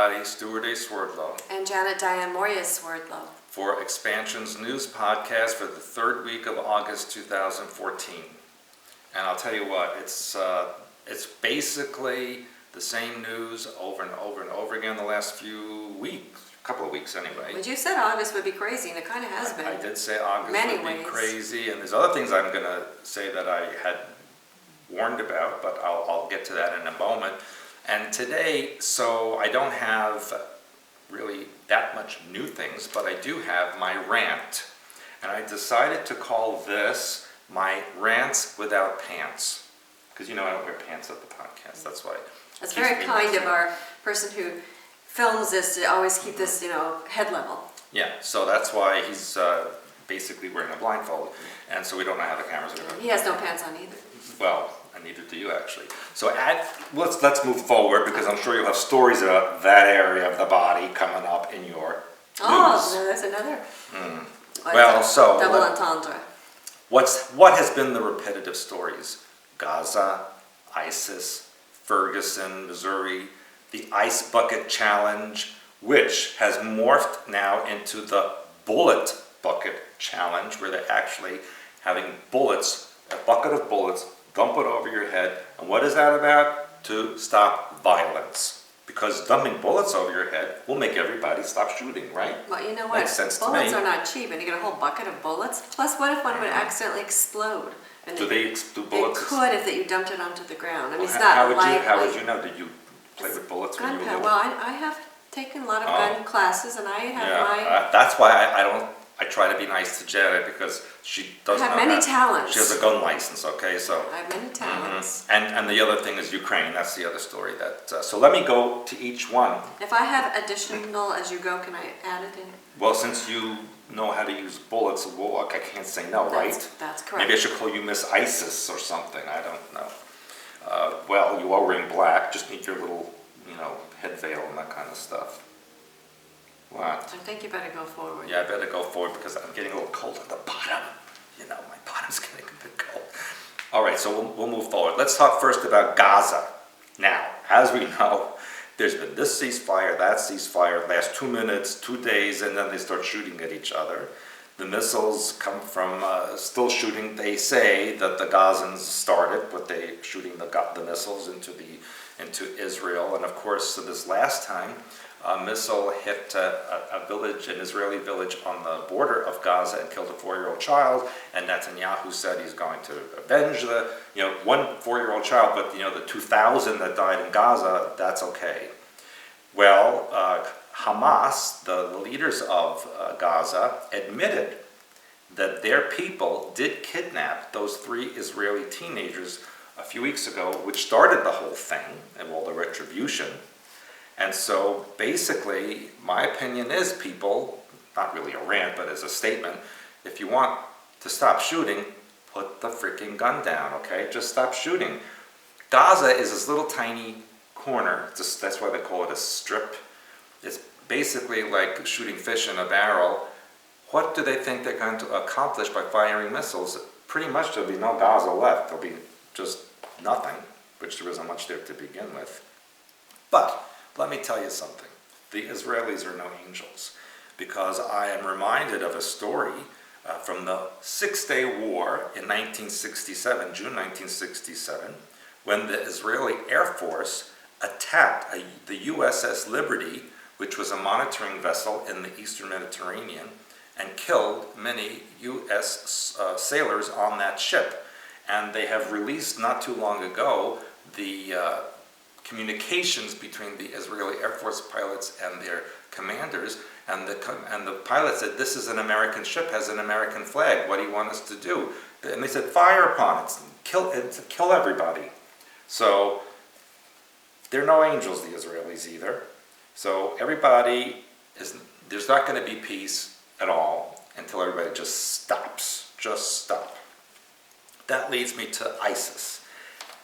everybody. Stewart A. Swerdlow. And Janet Swerdlow. For Expansion's news podcast for the third week of August 2014. And I'll tell you what, it's basically the same news over and over and over again the last few weeks, a couple of weeks anyway. But you said August would be crazy, and it kind of has been. I did say August Many would ways. be crazy, and there's other things I'm going to say that I had warned about, but I'll get to that in a moment. And today, so I don't have really that much new things, but I do have my rant. And I decided to call this my Rants Without Pants. Because you know I don't wear pants at the podcast, that's why. That's very kind of our person who films this to always keep this, head level. Yeah, so that's why he's basically wearing a blindfold. And so we don't know how the cameras are going. He has no pants on either. Well, and neither do you actually. So let's move forward, because I'm sure you'll have stories about that area of the body coming up in your news. Oh, there's another. Well, so double entendre. What has been the repetitive stories? Gaza, ISIS, Ferguson, Missouri, the Ice Bucket Challenge, which has morphed now into the Bullet Bucket Challenge, where they're actually having bullets, a bucket of bullets, dump it over your head. And what is that about? To stop violence. Because dumping bullets over your head will make everybody stop shooting, right? Well, you know what? Makes sense to Bullets me. are not cheap, and you get a whole bucket of bullets. Plus, what if one would accidentally explode? And Do bullets? It could if you dumped it onto the ground. I mean, Well, it's not how would you know? Did you play with bullets when you were gunpowder. little? Well, I have taken a lot of gun classes, and I have my... That's why I try to be nice to Janet, because she doesn't I have know many that. talents. She has a gun license, okay? So. I have many talents. And the other thing is Ukraine. That's the other story. So let me go to each one. If I have additional as you go, can I add it in? Well, since you know how to use bullets, well, I can't say no, right? That's correct. Maybe I should call you Miss ISIS or something. I don't know. Well, you are wearing black. Just need your little, head veil and that kind of stuff. What? I think you better go forward. Yeah, I better go forward, because I'm getting a little cold at the bottom. My bottom's getting a bit cold. All right, so we'll move forward. Let's talk first about Gaza. Now, as we know, there's been this ceasefire, that ceasefire, last 2 minutes, 2 days, and then they start shooting at each other. The missiles come from still shooting. They say that the Gazans started, but they shooting the missiles into Israel. And of course, this last time, a missile hit a village, an Israeli village on the border of Gaza, and killed a 4-year-old child. And Netanyahu said he's going to avenge the, one 4-year-old child, but the 2,000 that died in Gaza, that's okay. Well, Hamas, the leaders of Gaza, admitted that their people did kidnap those 3 Israeli teenagers a few weeks ago, which started the whole thing and all the retribution. And so basically, my opinion is, people, not really a rant, but as a statement, if you want to stop shooting, put the freaking gun down, okay? Just stop shooting. Gaza is this little tiny corner. That's why they call it a strip. It's basically like shooting fish in a barrel. What do they think they're going to accomplish by firing missiles? Pretty much there'll be no Gaza left. There'll be just nothing, which there isn't much there to begin with. But let me tell you something. The Israelis are no angels, because I am reminded of a story from the Six-Day War in 1967, June 1967, when the Israeli Air Force attacked the USS Liberty, which was a monitoring vessel in the Eastern Mediterranean, and killed many U.S. sailors on that ship. And they have released not too long ago the communications between the Israeli Air Force pilots and their commanders, and the pilot said, "This is an American ship, has an American flag. What do you want us to do?" And they said, "Fire upon it, kill everybody." So they're no angels, the Israelis either. So there's not going to be peace at all until everybody just stops. Just stop. That leads me to ISIS.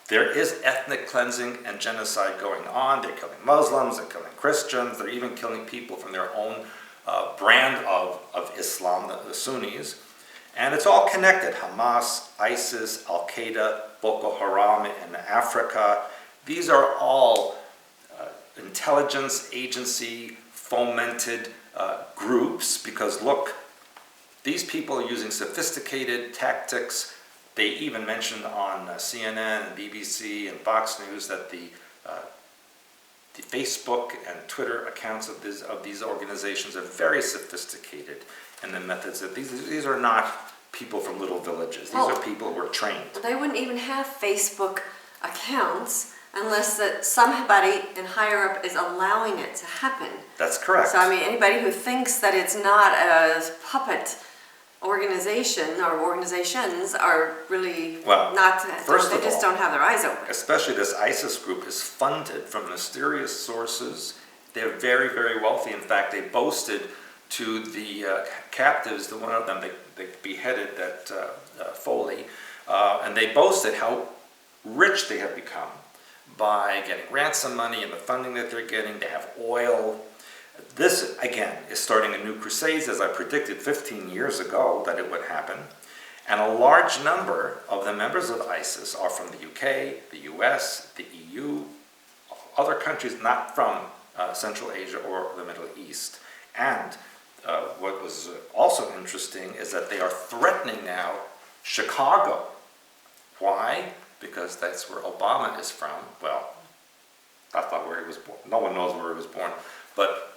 There is ethnic cleansing and genocide going on. They're killing Muslims, they're killing Christians, they're even killing people from their own brand of Islam, the Sunnis. And it's all connected. Hamas, ISIS, Al-Qaeda, Boko Haram in Africa. These are all intelligence agency fomented groups, because look, these people are using sophisticated tactics. They even mentioned on CNN and BBC and Fox News that the Facebook and Twitter accounts of these organizations are very sophisticated in the methods. That these are not people from little villages. These are people who are trained. They wouldn't even have Facebook accounts unless that somebody in higher up is allowing it to happen. That's correct. So I mean, anybody who thinks that it's not a puppet organization or organizations are really not. They just don't have their eyes open. Especially this ISIS group is funded from mysterious sources. They're very, very wealthy. In fact, they boasted to the captives, the one of them they beheaded, that Foley, and they boasted how rich they have become by getting ransom money and the funding that they're getting. They have oil. This, again, is starting a new crusade, as I predicted 15 years ago that it would happen. And a large number of the members of ISIS are from the UK, the US, the EU, other countries not from Central Asia or the Middle East. And what was also interesting is that they are threatening now Chicago. Why? Because that's where Obama is from. Well, that's not where he was born. No one knows where he was born. But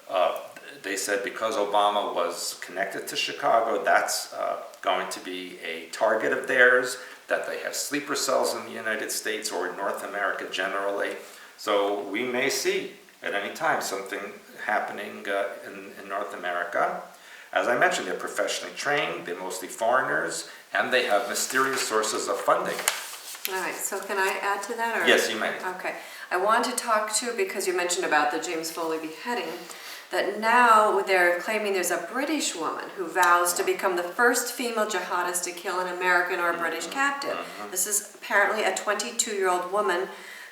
they said because Obama was connected to Chicago, that's going to be a target of theirs, that they have sleeper cells in the United States or in North America generally. So we may see at any time something happening in North America. As I mentioned, they're professionally trained, they're mostly foreigners, and they have mysterious sources of funding. All right, so can I add to that? Or? Yes, you may. Okay. I want to talk too, because you mentioned about the James Foley beheading, that now they're claiming there's a British woman who vows to become the first female jihadist to kill an American or a British captive. This is apparently a 22-year-old woman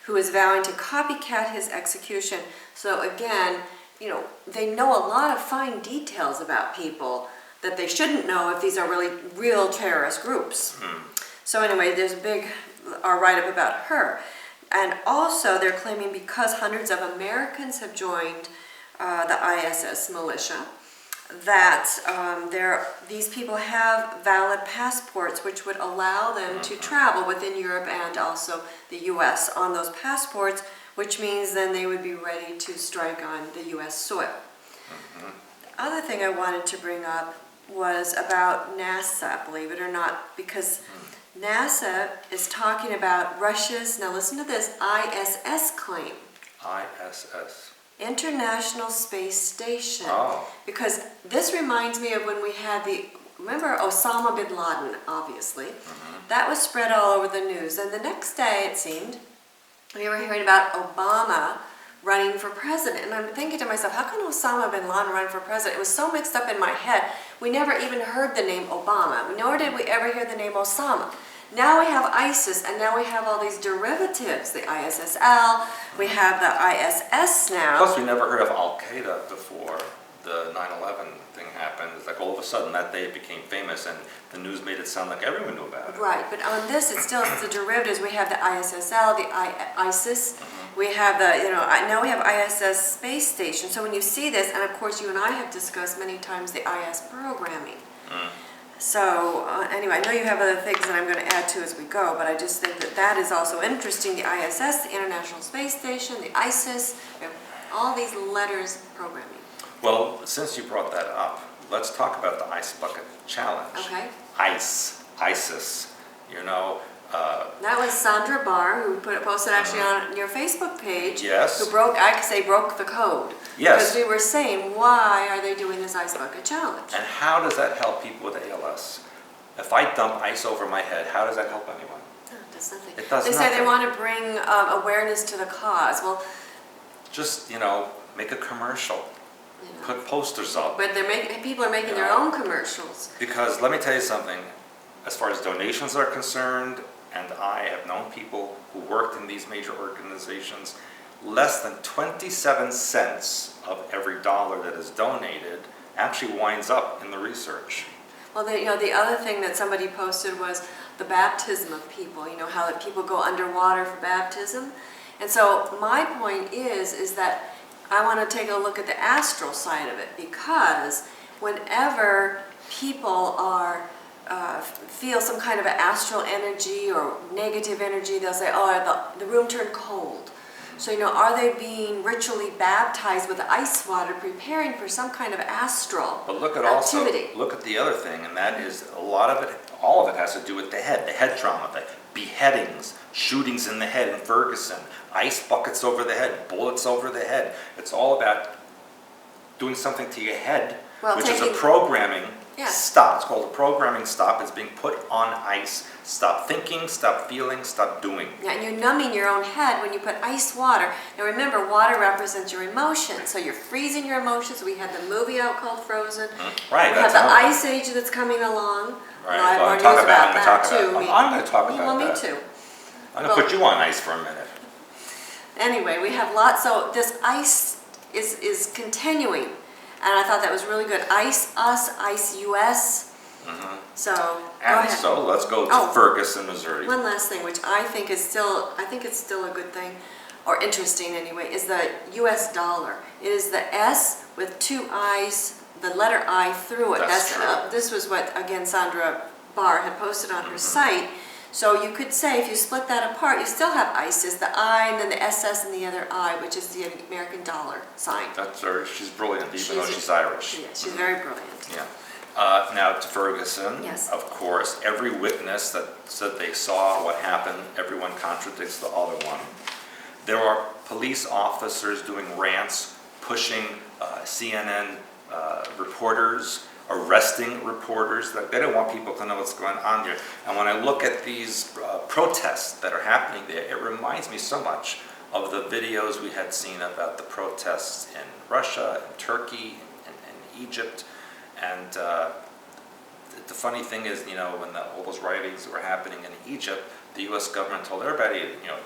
who is vowing to copycat his execution. So again, you know, they know a lot of fine details about people that they shouldn't know if these are really real terrorist groups. So anyway, there's a big write-up about her. And also they're claiming because hundreds of Americans have joined the ISS militia, that these people have valid passports which would allow them to travel within Europe and also the US on those passports, which means then they would be ready to strike on the US soil. The other thing I wanted to bring up was about NASA, believe it or not, because NASA is talking about Russia's, now listen to this, ISS claim. ISS. International Space Station. Oh. Because this reminds me of when we had remember Osama bin Laden, obviously. That was spread all over the news. And the next day, it seemed, we were hearing about Obama running for president. And I'm thinking to myself, how can Osama bin Laden run for president? It was so mixed up in my head. We never even heard the name Obama, nor did we ever hear the name Osama. Now we have ISIS, and now we have all these derivatives, the ISSL, we have the ISS now. Plus, we never heard of Al-Qaeda before the 9/11 thing happened. It's like all of a sudden that day it became famous, and the news made it sound like everyone knew about it. Right, but on this, it's the derivatives. We have the ISSL, the ISIS. We have now we have ISS space station. So when you see this, and of course you and I have discussed many times the IS programming. So anyway, I know you have other things that I'm going to add to as we go, but I just think that is also interesting. The ISS, the International Space Station, the ISIS, all these letters programming. Well, since you brought that up, let's talk about the Ice Bucket Challenge. Okay. ISIS, you know. That was Sandra Barr, who posted actually on your Facebook page. Yes. Who broke the code. Yes. Because we were saying, why are they doing this Ice Bucket Challenge? And how does that help people with ALS? If I dump ice over my head, how does that help anyone? No, it does nothing. It does They nothing. say they want to bring awareness to the cause. Well, just, make a commercial. Put posters up. But people are making their own commercials. Because let me tell you something, as far as donations are concerned, and I have known people who worked in these major organizations, less than 27 cents of every dollar that is donated actually winds up in the research. Well, the other thing that somebody posted was the baptism of people, how that people go underwater for baptism. And so my point is that I want to take a look at the astral side of it, because whenever people are feel some kind of an astral energy or negative energy, they'll say, oh, the room turned cold. So, are they being ritually baptized with ice water, preparing for some kind of astral But look at activity? look at the other thing, and that is a lot of it, all of it has to do with the head trauma, the beheadings, shootings in the head in Ferguson, ice buckets over the head, bullets over the head. It's all about doing something to your head, which is a programming stop. It's called a programming stop. It's being put on ice. Stop thinking, stop feeling, stop doing. Yeah, and you're numbing your own head when you put ice water. Now remember, water represents your emotions, so you're freezing your emotions. We had the movie out called Frozen. Right. We have the ice age that's coming along. Right. I have more news about that too. I'm going to talk about well, that. Me too. I'm going to put you on ice for a minute. Anyway, we have lots. So this ice is continuing, and I thought that was really good. Ice us, ice us. So go ahead. So let's go to Ferguson, Missouri. One last thing, which I think it's still a good thing, or interesting anyway, is the U.S. dollar. It is the S with two I's, the letter I through it. That's true. This was what, again, Sandra Barr had posted on her site. So you could say, if you split that apart, you still have ISIS, the I, and then the SS and the other I, which is the American dollar sign. That's her. She's brilliant, even though she's Irish. Yeah, she's very brilliant. Yeah. Now to Ferguson, Yes. Of course, every witness that said they saw what happened, everyone contradicts the other one. There are police officers doing rants, pushing CNN reporters, arresting reporters. They don't want people to know what's going on there. And when I look at these protests that are happening there, it reminds me so much of the videos we had seen about the protests in Russia, in Turkey, in Egypt. And the funny thing is, when all those riots were happening in Egypt, the U.S. government told everybody,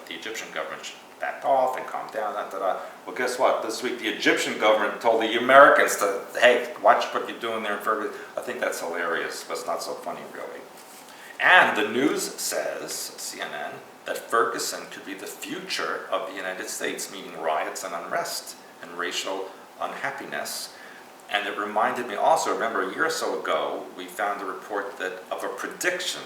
the Egyptian government should back off and calm down. Well, guess what? This week, the Egyptian government told the Americans to, hey, watch what you're doing there in Ferguson. I think that's hilarious, but it's not so funny, really. And the news says, CNN, that Ferguson could be the future of the United States, meaning riots and unrest and racial unhappiness. And it reminded me also, remember a year or so ago, we found a report of a prediction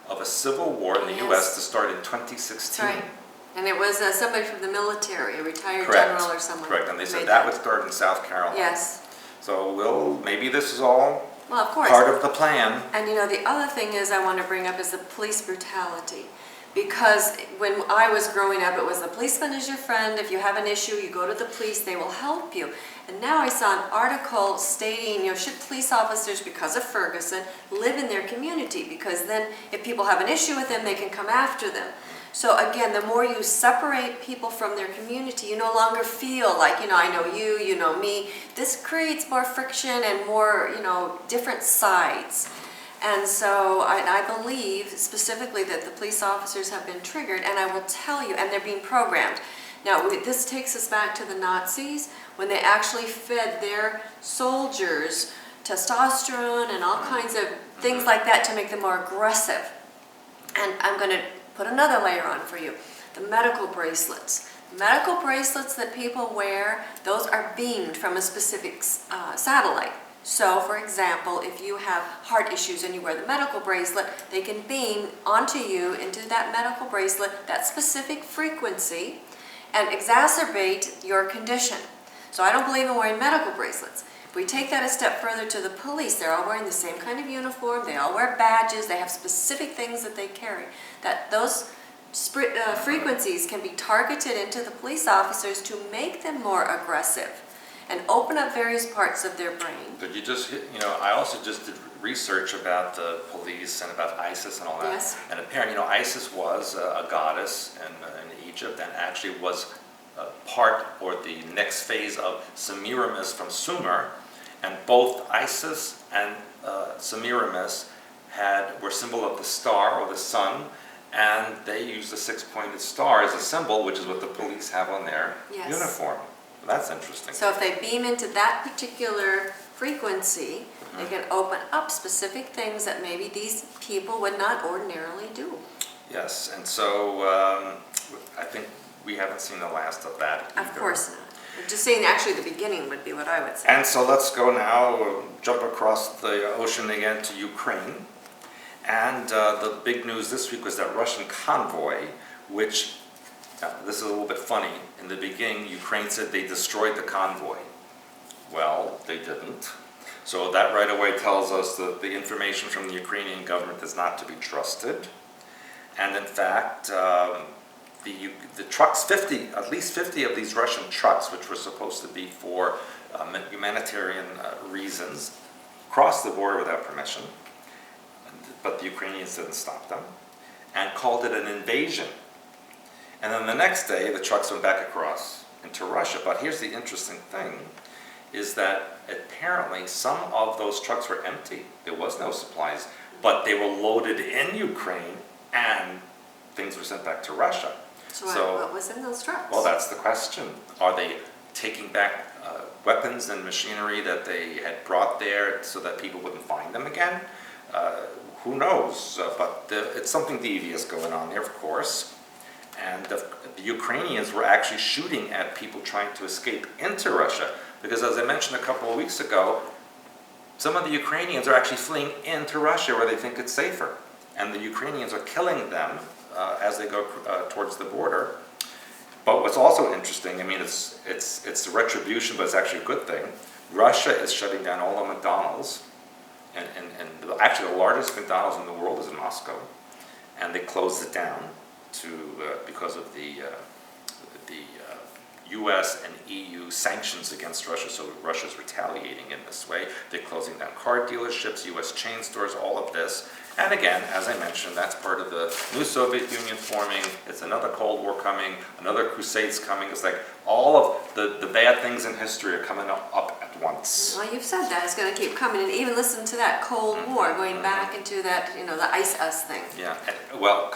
of a civil war in the U.S. to start in 2016. That's right. And it was somebody from the military, a retired Correct. general or someone. Correct, and they said that would start in South Carolina. Yes. So maybe this is all of course. part of the plan. And the other thing I want to bring up is the police brutality. Because when I was growing up, it was the policeman is your friend. If you have an issue, you go to the police, they will help you. And now I saw an article stating, should police officers, because of Ferguson, live in their community? Because then if people have an issue with them, they can come after them. So again, the more you separate people from their community, you no longer feel like, I know you, you know me. This creates more friction and more, different sides. And so I believe specifically that the police officers have been triggered, and I will tell you, and they're being programmed. Now, this takes us back to the Nazis, when they actually fed their soldiers testosterone and all kinds of things like that to make them more aggressive. And I'm going to put another layer on for you. The medical bracelets. Medical bracelets that people wear, those are beamed from a specific satellite. So, for example, if you have heart issues and you wear the medical bracelet, they can beam onto you, into that medical bracelet, that specific frequency, and exacerbate your condition. So I don't believe in wearing medical bracelets. If we take that a step further to the police, they're all wearing the same kind of uniform, they all wear badges, they have specific things that they carry. That those frequencies can be targeted into the police officers to make them more aggressive and open up various parts of their brain. But I also just did research about the police and about ISIS and all that. Yes. And apparently, ISIS was a goddess in Egypt, and actually was part or the next phase of Semiramis from Sumer. And both Isis and Semiramis were symbol of the star or the sun, and they used the six-pointed star as a symbol, which is what the police have on their uniform. That's interesting. So if they beam into that particular frequency, they can open up specific things that maybe these people would not ordinarily do. Yes, and so I think we haven't seen the last of that either. Of course not. Just saying actually the beginning would be what I would say. And so let's go now, jump across the ocean again to Ukraine. And the big news this week was that Russian convoy, which, this is a little bit funny, in the beginning Ukraine said they destroyed the convoy. Well, they didn't. So that right away tells us that the information from the Ukrainian government is not to be trusted. And in fact, the trucks, at least 50 of these Russian trucks, which were supposed to be for humanitarian reasons, crossed the border without permission. But the Ukrainians didn't stop them and called it an invasion. And then the next day, the trucks went back across into Russia. But here's the interesting thing, is that apparently some of those trucks were empty. There was no supplies, but they were loaded in Ukraine and things were sent back to Russia. So what was in those trucks? Well, that's the question. Are they taking back weapons and machinery that they had brought there so that people wouldn't find them again? Who knows? But it's something devious going on there, of course. And the Ukrainians were actually shooting at people trying to escape into Russia. Because as I mentioned a couple of weeks ago, some of the Ukrainians are actually fleeing into Russia where they think it's safer. And the Ukrainians are killing them as they go towards the border. But what's also interesting, I mean, it's a retribution, but it's actually a good thing. Russia is shutting down all the McDonald's. And actually the largest McDonald's in the world is in Moscow. And they closed it down because of the U.S. and EU sanctions against Russia, so Russia's retaliating in this way. They're closing down car dealerships, U.S. chain stores, all of this. And again, as I mentioned, that's part of the new Soviet Union forming. It's another Cold War coming, another Crusades coming. It's like all of the bad things in history are coming up at once. Well, you've said that. It's going to keep coming. And even listen to that Cold War, going back into that, the ice-us thing. Yeah, well,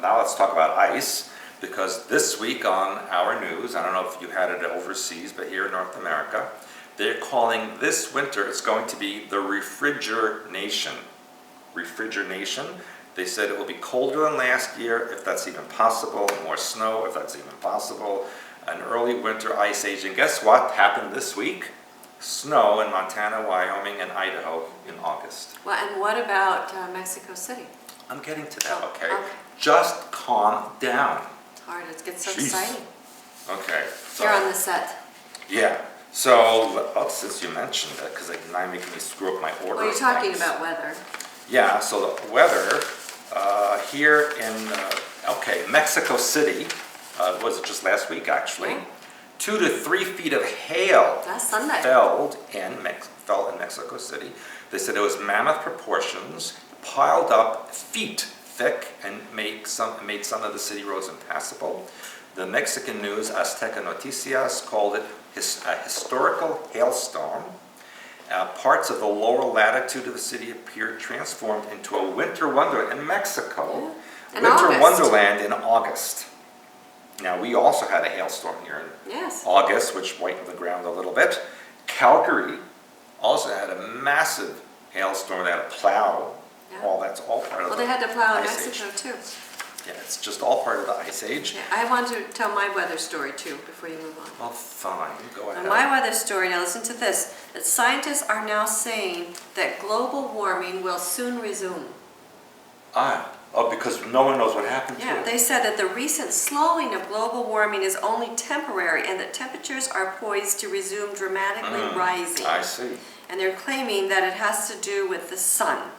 now let's talk about ice. Because this week on our news, I don't know if you had it overseas, but here in North America, they're calling this winter, it's going to be the refrigeration. Refrigeration. They said it will be colder than last year, if that's even possible, more snow, if that's even possible, an early winter ice age. And guess what happened this week? Snow in Montana, Wyoming, and Idaho in August. Well, and what about Mexico City? I'm getting to that, okay? Okay. Just calm down. Hard. It gets so Jeez. exciting. Okay. So, You're on the set. yeah. So, since you mentioned that, because now you're making me screw up my order. Well, you're of talking things. about weather. Yeah, so the weather here in, Mexico City, was it just last week actually? Yeah. 2 to 3 feet of hail Last Sunday. fell in Mexico City. They said it was mammoth proportions, piled up feet thick, and made some of the city roads impassable. The Mexican news, Azteca Noticias, called it a historical hailstorm. Parts of the lower latitude of the city appeared transformed into a winter wonderland in Mexico. Yeah. In Winter August. wonderland in August. Now, we also had a hailstorm here in Yes. August, which whitened the ground a little bit. Calgary also had a massive hailstorm. They had a plow. Yeah. That's all part of Well, the they had to plow in ice Mexico age. too. Yeah, it's just all part of the ice age. Yeah, I want to tell my weather story too before you move on. Well, fine, go ahead. Now, my weather story, now listen to this, that scientists are now saying that global warming will soon resume. Because no one knows what happened to Yeah, it. they said that the recent slowing of global warming is only temporary and that temperatures are poised to resume dramatically rising. I see. And they're claiming that it has to do with the sun.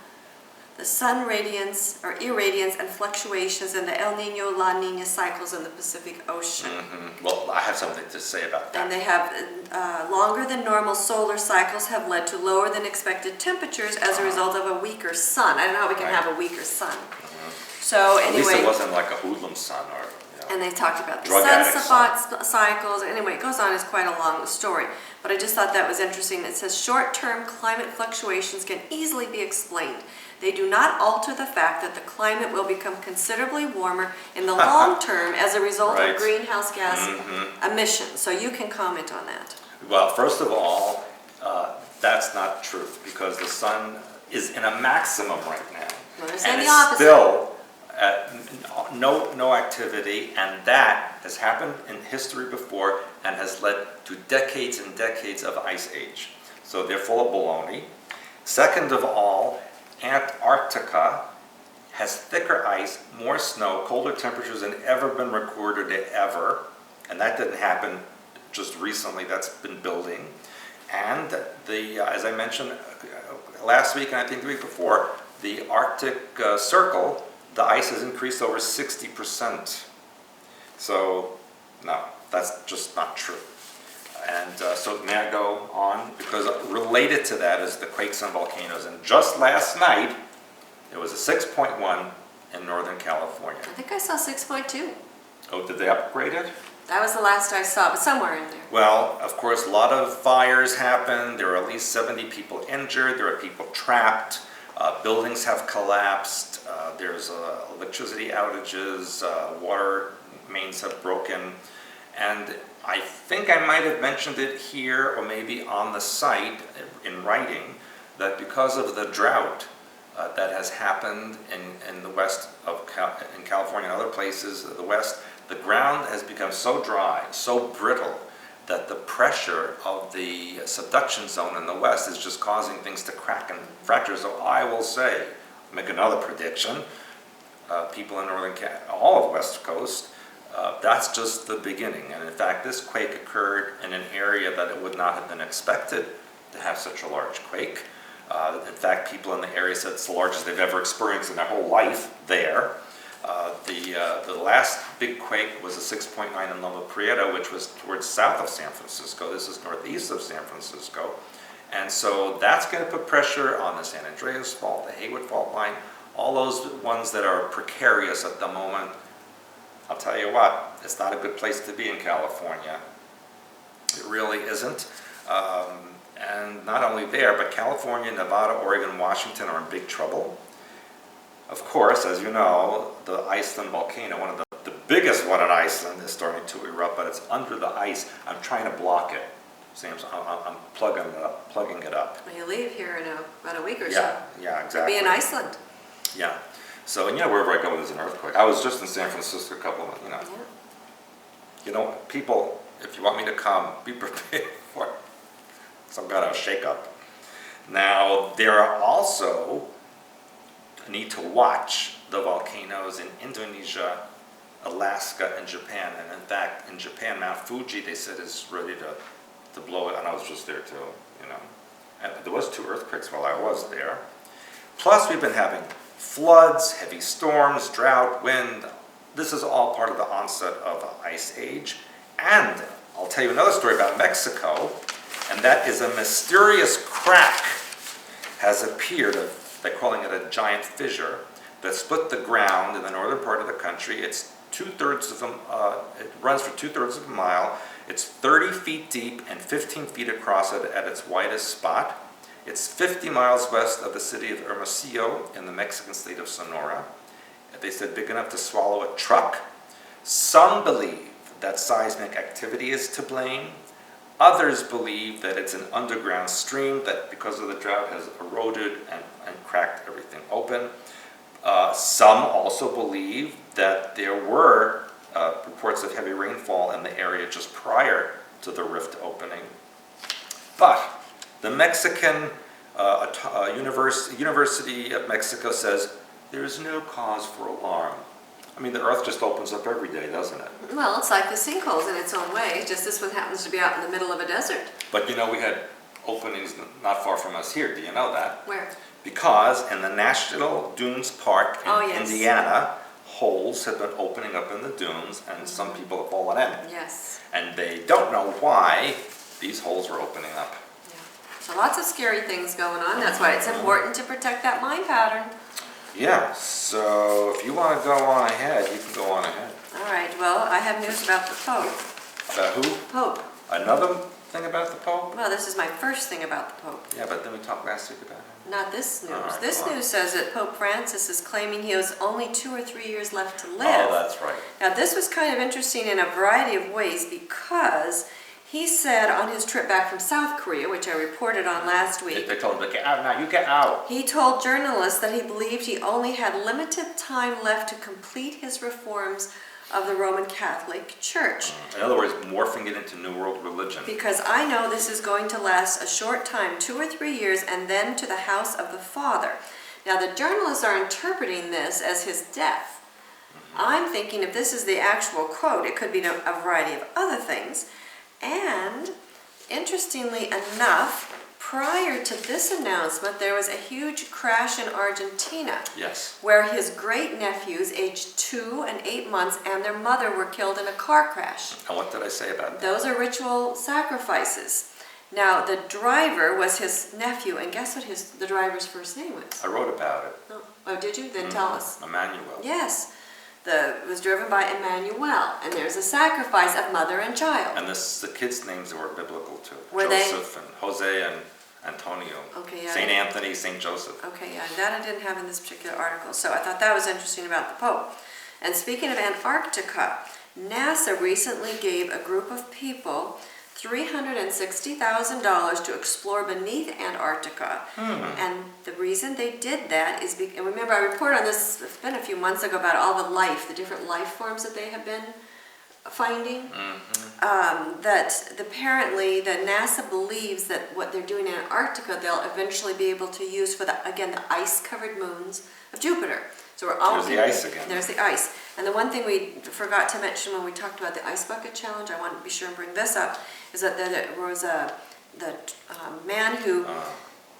The sun radiance or irradiance and fluctuations in the El Nino, La Nina cycles in the Pacific Ocean. Well, I have something to say about that. And they have longer than normal solar cycles have led to lower than expected temperatures as a result of a weaker sun. I don't know how we can have a weaker sun. So At least it anyway, wasn't like a hoodlum sun or... and they talked about the Drug addict sunspot cycles. Anyway, it goes on, it's quite a long story. But I just thought that was interesting. It says short-term climate fluctuations can easily be explained. They do not alter the fact that the climate will become considerably warmer in the long term as a result Right. of greenhouse gas emissions. So you can comment on that. Well, first of all, that's not true because the sun is in a maximum right now. Well, they're And saying the it's opposite. still no activity, and that has happened in history before and has led to decades and decades of ice age. So they're full of baloney. Second of all, Antarctica has thicker ice, more snow, colder temperatures than ever been recorded ever, and that didn't happen just recently. That's been building. And as I mentioned last week, and I think the week before, the Arctic Circle, the ice has increased over 60%. So, no, that's just not true. And so may I go on? Because related to that is the quakes and volcanoes. And just last night, it was a 6.1 in Northern California. I think I saw 6.2. Oh, did they upgrade it? That was the last I saw, but somewhere in there. Well, of course, a lot of fires happened. There were at least 70 people injured. There are people trapped. Buildings have collapsed. There's electricity outages. Water mains have broken. And I think I might have mentioned it here or maybe on the site in writing that because of the drought that has happened in the west of in California and other places of the west, the ground has become so dry, so brittle, that the pressure of the subduction zone in the west is just causing things to crack and fracture. So I will say, make another prediction, people in all of the West Coast, that's just the beginning. And in fact, this quake occurred in an area that it would not have been expected to have such a large quake. In fact, people in the area said it's the largest they've ever experienced in their whole life there. The last big quake was a 6.9 in Loma Prieta, which was towards south of San Francisco. This is northeast of San Francisco. And so that's going to put pressure on the San Andreas Fault, the Haywood Fault line, all those ones that are precarious at the moment. I'll tell you what, it's not a good place to be in California. It really isn't. And not only there, but California, Nevada, Oregon, Washington are in big trouble. Of course, as you know, the Iceland volcano, one of the biggest one in Iceland, is starting to erupt, but it's under the ice. I'm trying to block it. Seems I'm plugging it up. Well, you leave here in about a week or so. Yeah, exactly. You'll be in Iceland. Yeah. So, and wherever I go, there's an earthquake. I was just in San Francisco a couple of, Yeah. People, if you want me to come, be prepared for some kind of shakeup. Now, there are also need to watch the volcanoes in Indonesia, Alaska, and Japan. And in fact, in Japan, Mount Fuji, they said, is ready to blow it. And I was just there too, And there was 2 earthquakes while I was there. Plus, we've been having floods, heavy storms, drought, wind. This is all part of the onset of the ice age. And I'll tell you another story about Mexico, and that is a mysterious crack has appeared. They're calling it a giant fissure that split the ground in the northern part of the country. It's it runs for 2/3 of a mile. It's 30 feet deep and 15 feet across at its widest spot. It's 50 miles west of the city of Hermosillo in the Mexican state of Sonora. They said big enough to swallow a truck. Some believe that seismic activity is to blame. Others believe that it's an underground stream that, because of the drought, has eroded and cracked everything open. Some also believe that there were reports of heavy rainfall in the area just prior to the rift opening. But the Mexican University of Mexico says there is no cause for alarm. I mean, the earth just opens up every day, doesn't it? Well, it's like the sinkholes in its own way, just this one happens to be out in the middle of a desert. But we had openings not far from us here. Do you know that? Where? Because in the National Dunes Park in Yes. Indiana, holes have been opening up in the dunes, and some people have fallen in. Yes. And they don't know why these holes are opening up. Yeah. So lots of scary things going on. That's why it's important to protect that line pattern. Yeah, so if you want to go on ahead, you can go on ahead. All right, well, I have news about the Pope. About who? Pope. Another thing about the Pope? Well, this is my first thing about the Pope. Yeah, but then we talked last week about him. Not this news. All right, This go on. news says that Pope Francis is claiming he has only 2 or 3 years left to live. Oh, that's right. Now, this was kind of interesting in a variety of ways because He said on his trip back from South Korea, which I reported on last week, They told him to get out now, you get out. he told journalists that he believed he only had limited time left to complete his reforms of the Roman Catholic Church. In other words, morphing it into New World religion. Because I know this is going to last a short time, 2 or 3 years, and then to the house of the Father. Now the journalists are interpreting this as his death. I'm thinking if this is the actual quote, it could be a variety of other things. And interestingly enough, prior to this announcement, there was a huge crash in Argentina. Yes. Where his great-nephews, aged 2 and 8 months, and their mother were killed in a car crash. And what did I say about that? Those are ritual sacrifices. Now, the driver was his nephew, and guess what the driver's first name was? I wrote about it. Oh, did you? Then tell us. Emmanuel. Yes. It was driven by Emmanuel, and there's a sacrifice of mother and child. And the kids' names were biblical too. Were Joseph and Jose and Antonio. Okay, yeah. St. Anthony, St. Joseph. Okay, yeah, that I didn't have in this particular article, so I thought that was interesting about the Pope. And speaking of Antarctica, NASA recently gave a group of people $360,000 to explore beneath Antarctica. And the reason they did that is, and remember I reported on this, it's been a few months ago, about all the different life forms that they have been finding. That apparently the NASA believes that what they're doing in Antarctica, they'll eventually be able to use for the ice-covered moons of Jupiter. So we're all There's the ice again. There's the ice. And the one thing we forgot to mention when we talked about the ice bucket challenge, I want to be sure and bring this up, is that there was the man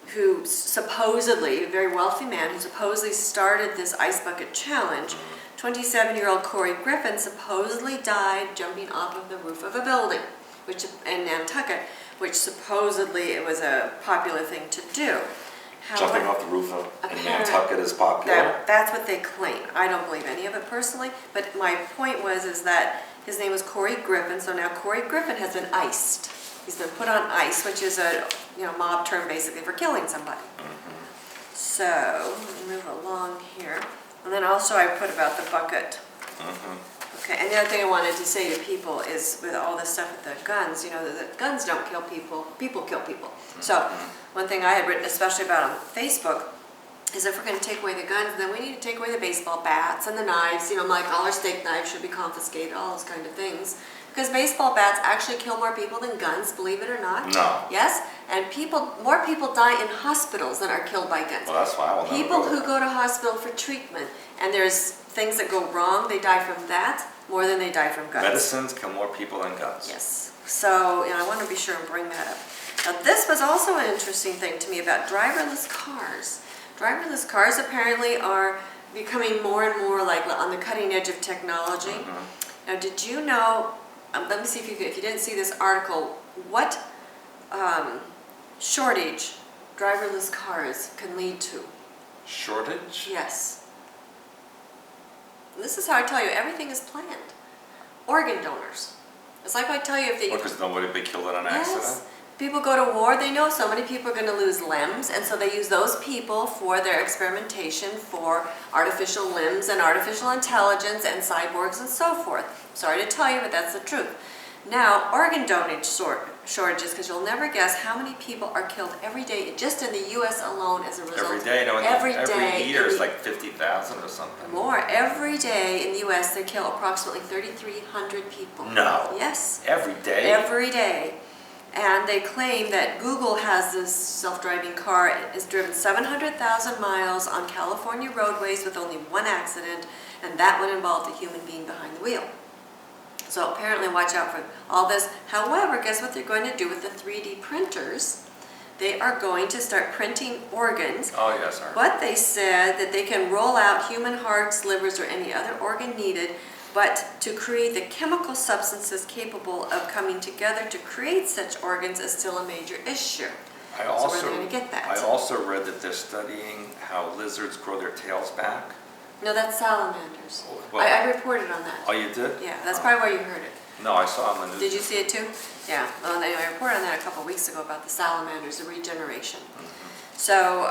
who supposedly, a very wealthy man, who supposedly started this ice bucket challenge. 27-year-old Corey Griffin supposedly died jumping off of the roof of a building, which in Nantucket, which supposedly it was a popular thing to do. Jumping off the roof in Nantucket is popular. That's what they claim. I don't believe any of it personally, but my point is that his name was Corey Griffin, so now Corey Griffin has been iced. He's been put on ice, which is a mob term basically for killing somebody. So, move along here. And then also I put about the bucket. Okay, and the other thing I wanted to say to people is with all this stuff with the guns, the guns don't kill people, people kill people. So, one thing I had written especially about on Facebook is if we're going to take away the guns, then we need to take away the baseball bats and the knives, like all our steak knives should be confiscated, all those kind of things. Because baseball bats actually kill more people than guns, believe it or not. No. Yes? And more people die in hospitals than are killed by guns. Well, that's why I will never People go who there. go to hospital for treatment, and there's things that go wrong, they die from that more than they die from guns. Medicines kill more people than guns. Yes. So, I want to be sure and bring that up. Now, this was also an interesting thing to me about driverless cars. Driverless cars apparently are becoming more and more like on the cutting edge of technology. Now, did you know, let me see if you didn't see this article, what shortage driverless cars can lead to? Shortage? Yes. And this is how I tell you, everything is planned. Organ donors. It's like I tell you if they... Because nobody would be killed in an accident? Yes. People go to war, they know so many people are going to lose limbs, and so they use those people for their experimentation for artificial limbs and artificial intelligence and cyborgs and so forth. Sorry to tell you, but that's the truth. Now, organ donation shortages, because you'll never guess how many people are killed every day, just in the U.S. alone as a result. Every day? No, every year is like 50,000 or something. More. Every day in the U.S. they kill approximately 3,300 people. No. Yes. Every day? Every day. And they claim that Google has this self-driving car. It has driven 700,000 miles on California roadways with only one accident, and that one involved a human being behind the wheel. So apparently watch out for all this. However, guess what they're going to do with the 3D printers? They are going to start printing organs. Oh, yes, sir. But they said that they can roll out human hearts, livers, or any other organ needed, but to create the chemical substances capable of coming together to create such organs is still a major issue. So we're going to get that. I also read that they're studying how lizards grow their tails back. No, that's salamanders. Well, I reported on that. Oh, you did? Yeah, that's probably why you heard it. No, I saw them in the news. Did you see it too? Yeah. Well, anyway, I reported on that a couple of weeks ago about the salamanders, the regeneration. So,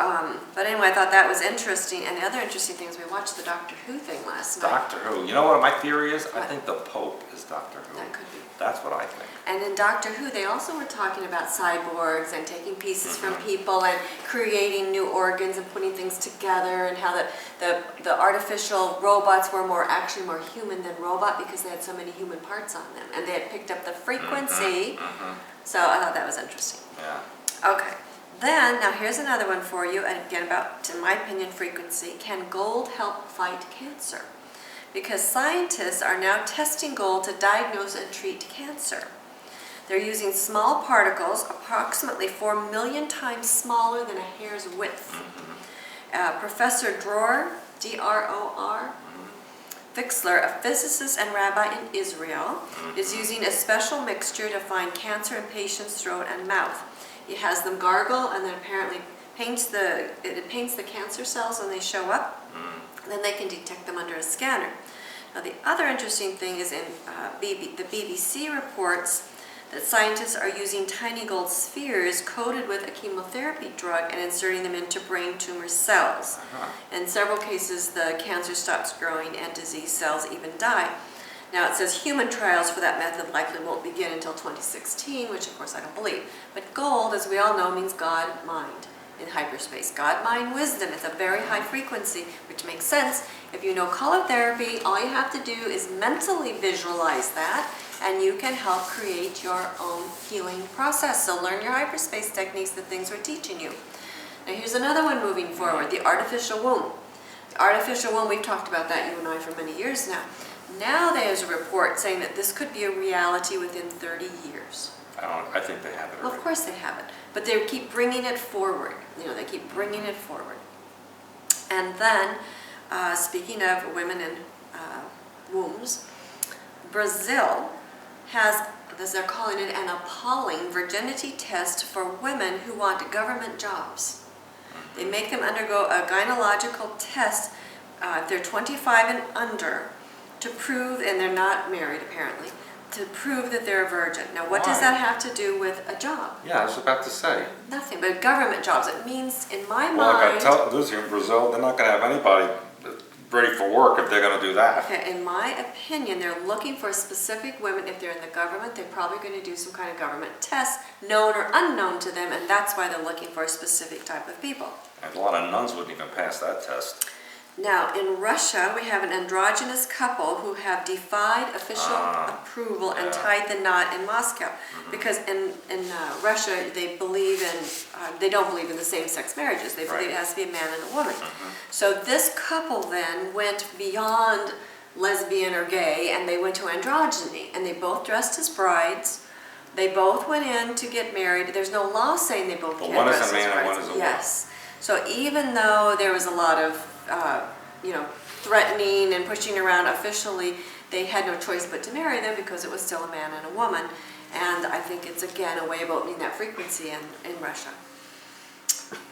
but anyway, I thought that was interesting. And the other interesting thing is we watched the Doctor Who thing last night. Doctor Who. You know what my theory is? I What? think the Pope is Doctor Who. That could be. That's what I think. And in Doctor Who, they also were talking about cyborgs and taking pieces from people and creating new organs and putting things together, and how the artificial robots were actually more human than robot because they had so many human parts on them, and they had picked up the frequency. So I thought that was interesting. Yeah. Okay. Then, now here's another one for you, and again about, in my opinion, frequency. Can gold help fight cancer? Because scientists are now testing gold to diagnose and treat cancer. They're using small particles, approximately 4 million times smaller than a hair's width. Professor Dror, D-R-O-R, Fixler, a physicist and rabbi in Israel, is using a special mixture to find cancer in patients' throat and mouth. He has them gargle, and then apparently it paints the cancer cells when they show up. Then they can detect them under a scanner. Now the other interesting thing is in the BBC reports that scientists are using tiny gold spheres coated with a chemotherapy drug and inserting them into brain tumor cells. In several cases, the cancer stops growing and disease cells even die. Now it says human trials for that method likely won't begin until 2016, which of course I don't believe. But gold, as we all know, means God, mind in hyperspace. God, mind, wisdom. It's a very high frequency, which makes sense. If you know color therapy, all you have to do is mentally visualize that, and you can help create your own healing process. So learn your hyperspace techniques, the things we're teaching you. Now here's another one moving forward, the artificial womb. The artificial womb, we've talked about that, you and I, for many years now. Now there's a report saying that this could be a reality within 30 years. I think they have it already. Well, of course they have it, but they keep bringing it forward. You know, they keep bringing it forward. And then, speaking of women in wombs, Brazil has, as they're calling it, an appalling virginity test for women who want government jobs. They make them undergo a gynecological test if they're 25 and under to prove, and they're not married apparently, to prove that they're a virgin. Now what does that have to do with a job? Yeah, I was about to say. Nothing, but government jobs. It means, in my Well, I mind... got to tell those here in Brazil, they're not going to have anybody ready for work if they're going to do that. Okay, in my opinion, they're looking for specific women. If they're in the government, they're probably going to do some kind of government test, known or unknown to them, and that's why they're looking for a specific type of people. And a lot of nuns wouldn't even pass that test. Now, in Russia, we have an androgynous couple who have defied official approval and tied the knot in Moscow. Because in Russia, they believe in, they don't believe in the same-sex marriages. They believe it has to be a man and a woman. So this couple then went beyond lesbian or gay, and they went to androgyny. And they both dressed as brides. They both went in to get married. There's no law saying they both can't dress as brides. One is a man and one is a woman. Yes. So even though there was a lot of threatening and pushing around officially, they had no choice but to marry them because it was still a man and a woman. And I think it's, again, a way of opening that frequency in Russia.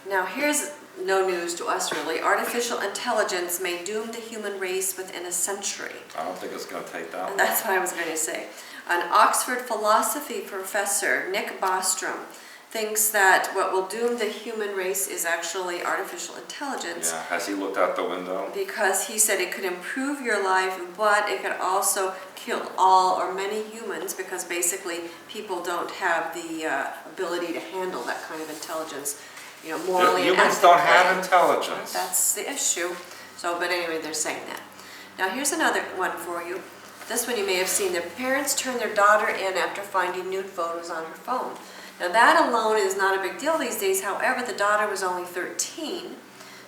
Now, here's no news to us, really. Artificial intelligence may doom the human race within a century. I don't think it's going to take that long. And that's what I was going to say. An Oxford philosophy professor, Nick Bostrom, thinks that what will doom the human race is actually artificial intelligence. Yeah, has he looked out the window? Because he said it could improve your life, but it could also kill all or many humans, because basically people don't have the ability to handle that kind of intelligence, morally and humans ethically. don't have intelligence. That's the issue. So, but anyway, they're saying that. Now here's another one for you. This one you may have seen. Their parents turn their daughter in after finding nude photos on her phone. Now that alone is not a big deal these days. However, the daughter was only 13.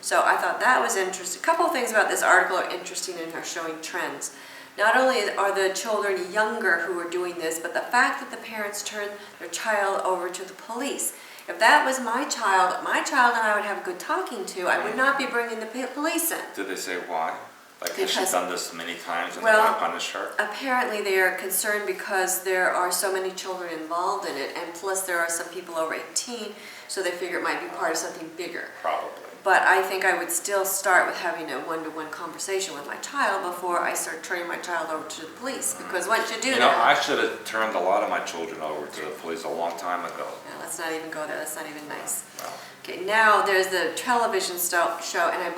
So I thought that was interesting. A couple of things about this article are interesting and are showing trends. Not only are the children younger who are doing this, but the fact that the parents turn their child over to the police. If that was my child and I would have a good talking to, I would not be bringing the police in. Did they say why? Like, has she done this many times and well, they're not punish her? Apparently they are concerned because there are so many children involved in it, and plus there are some people over 18, so they figure it might be part of something bigger. Probably. But I think I would still start with having a one-to-one conversation with my child before I start turning my child over to the police, because once you do that... I should have turned a lot of my children over to the police a long time ago. Let's not even go there. That's not even nice. No. Okay, now there's the television show, and I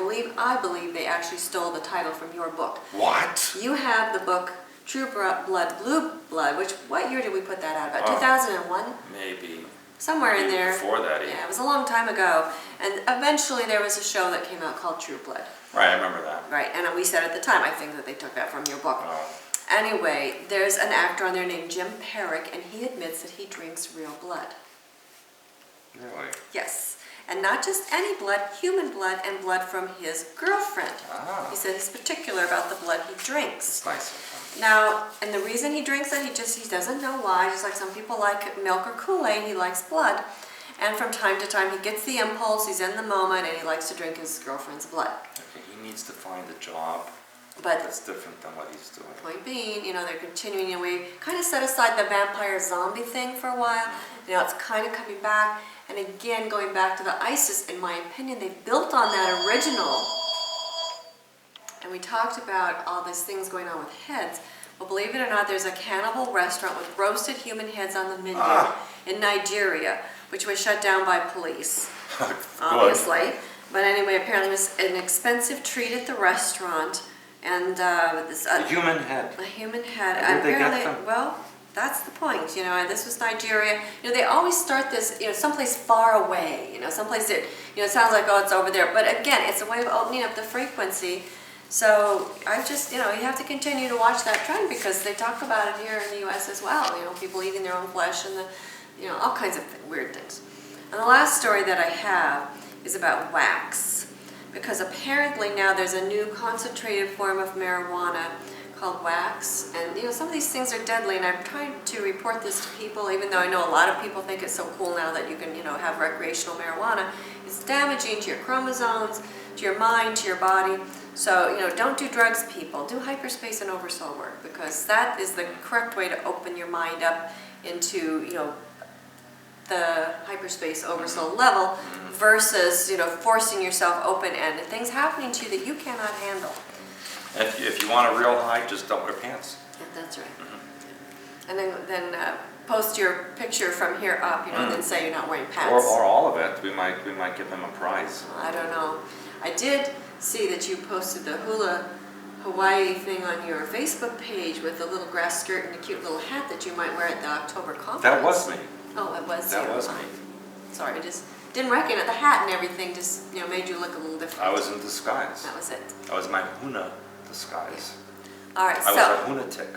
believe they actually stole the title from your book. What? You have the book True Blood, Blue Blood, what year did we put that out? About 2001? Maybe. Somewhere in Even there. before that, even. Yeah, it was a long time ago. And eventually there was a show that came out called True Blood. Right, I remember that. Right, and we said at the time, I think that they took that from your book. Oh. Anyway, there's an actor on there named Jim Perrick, and he admits that he drinks real blood. Really? Yes. And not just any blood, human blood, and blood from his girlfriend. Ah. He said he's particular about the blood he drinks. It's nice of him. Now, and the reason he drinks it, he doesn't know why. Just like some people like milk or Kool-Aid, he likes blood. And from time to time, he gets the impulse, he's in the moment, and he likes to drink his girlfriend's blood. Okay, he needs to find a job But that's different than what he's doing. point being, they're continuing, we kind of set aside the vampire zombie thing for a while. It's kind of coming back. And again, going back to the ISIS, in my opinion, they built on that original. And we talked about all these things going on with heads. Well, believe it or not, there's a cannibal restaurant with roasted human heads on the menu in Nigeria, which was shut down by police, obviously. But anyway, apparently it was an expensive treat at the restaurant. And A human head. a human head. Where'd they get Apparently, them? well, that's the point, and this was Nigeria. They always start this, someplace far away, someplace that, it sounds like, oh, it's over there. But again, it's a way of opening up the frequency. So I just, you have to continue to watch that trend because they talk about it here in the U.S. as well. People eating their own flesh and all kinds of weird things. And the last story that I have is about wax, because apparently now there's a new concentrated form of marijuana called wax, and some of these things are deadly, and I'm trying to report this to people, even though I know a lot of people think it's so cool now that you can, have recreational marijuana. It's damaging to your chromosomes, to your mind, to your body. So, don't do drugs, people. Do hyperspace and oversoul work, because that is the correct way to open your mind up into, the hyperspace oversoul level versus, forcing yourself open and things happening to you that you cannot handle. If you want a real high, just don't wear pants. Yeah, that's right. And then post your picture from here up, and then say you're not wearing pants. Or all of it. We might give him a prize. I don't know. I did see that you posted the hula Hawaii thing on your Facebook page with a little grass skirt and a cute little hat that you might wear at the October conference. That was me. Oh, it was That you. was me. Sorry, I just didn't recognize the hat and everything. Just made you look a little different. I was in disguise. That was it. I was my Huna disguise. All right, I so was a Hunatic.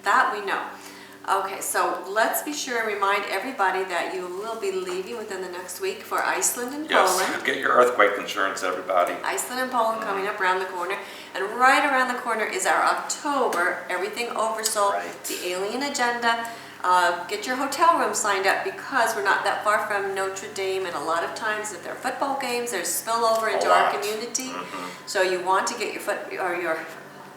that we know. Okay, so let's be sure and remind everybody that you will be leaving within the next week for Iceland and Yes, Poland. get your earthquake insurance, everybody. Iceland and Poland coming up around the corner. And right around the corner is our October Everything Oversoul, Right. the Alien Agenda. Get your hotel room signed up because we're not that far from Notre Dame, and a lot of times if there are football games, there's spillover into our community. So you want to get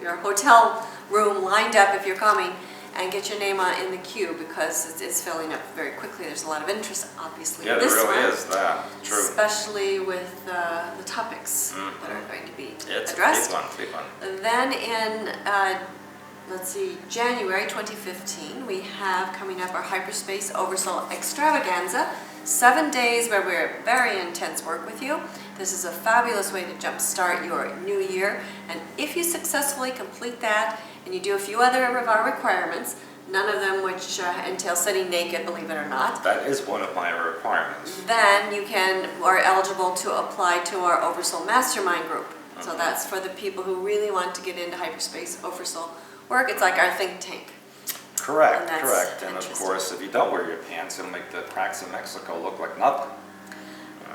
your hotel room lined up if you're coming, and get your name in the queue because it's filling up very quickly. There's a lot of interest, obviously, Yeah, in there this really one, is that. True. especially with the topics that are going to be It's addressed. a big one. Then in, January 2015, we have coming up our Hyperspace Oversoul Extravaganza. 7 days where we're very intense work with you. This is a fabulous way to jumpstart your new year. And if you successfully complete that, and you do a few other of our requirements, none of them which entail sitting naked, believe it or not, That is one of my requirements. then you are eligible to apply to our Oversoul Mastermind group. So that's for the people who really want to get into hyperspace oversoul work. It's like our think tank. Correct, And that's correct. And of interesting. course, if you don't wear your pants, it'll make the cracks in Mexico look like nothing.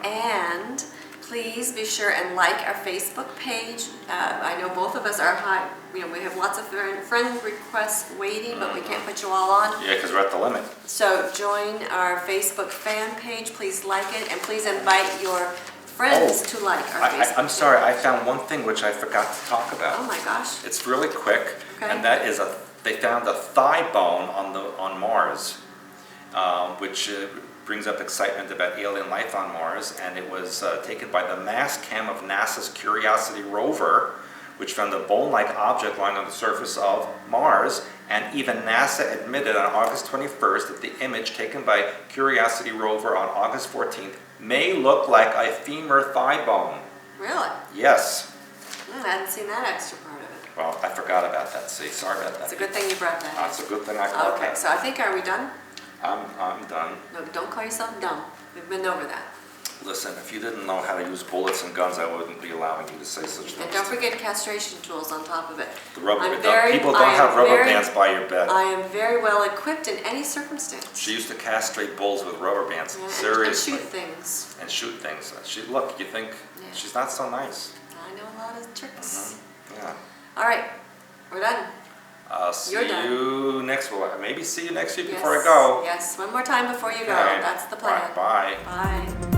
And please be sure and like our Facebook page. I know both of us are high. We have lots of friend requests waiting, but we can't put you all on. Yeah, because we're at the limit. So join our Facebook fan page. Please like it, and please invite your friends to like our Facebook I'm sorry, I page. found one thing which I forgot to talk about. Oh my gosh. It's really quick, Okay. and that is they found a thigh bone on Mars, which brings up excitement about alien life on Mars, and it was taken by the mass cam of NASA's Curiosity rover, which found a bone-like object lying on the surface of Mars, And even NASA admitted on August 21st that the image taken by Curiosity rover on August 14th may look like a femur thigh bone. Really? Yes. I hadn't seen that extra part of it. Well, I forgot about that. See, sorry about that. It's a good thing you brought that up. That's a good thing I caught Okay, that. so I think, are we done? I'm done. No, don't call yourself dumb. We've been over that. Listen, if you didn't know how to use bullets and guns, I wouldn't be allowing you to say such things. And don't forget castration tools on top of it. The rubber, I'm very- people I don't am have rubber very- bands by your bed. I am very well equipped in any circumstance. She used to castrate bulls with rubber bands. Yeah, Seriously. And shoot things. And shoot things. Look, you think Yeah. she's not so nice. I know a lot of tricks. Yeah. All right, we're done. I'll see You're done. you next week. Maybe see you next week before I Yes, go. Yes, one more time before you go. Okay. That's the plan. Bye. Bye.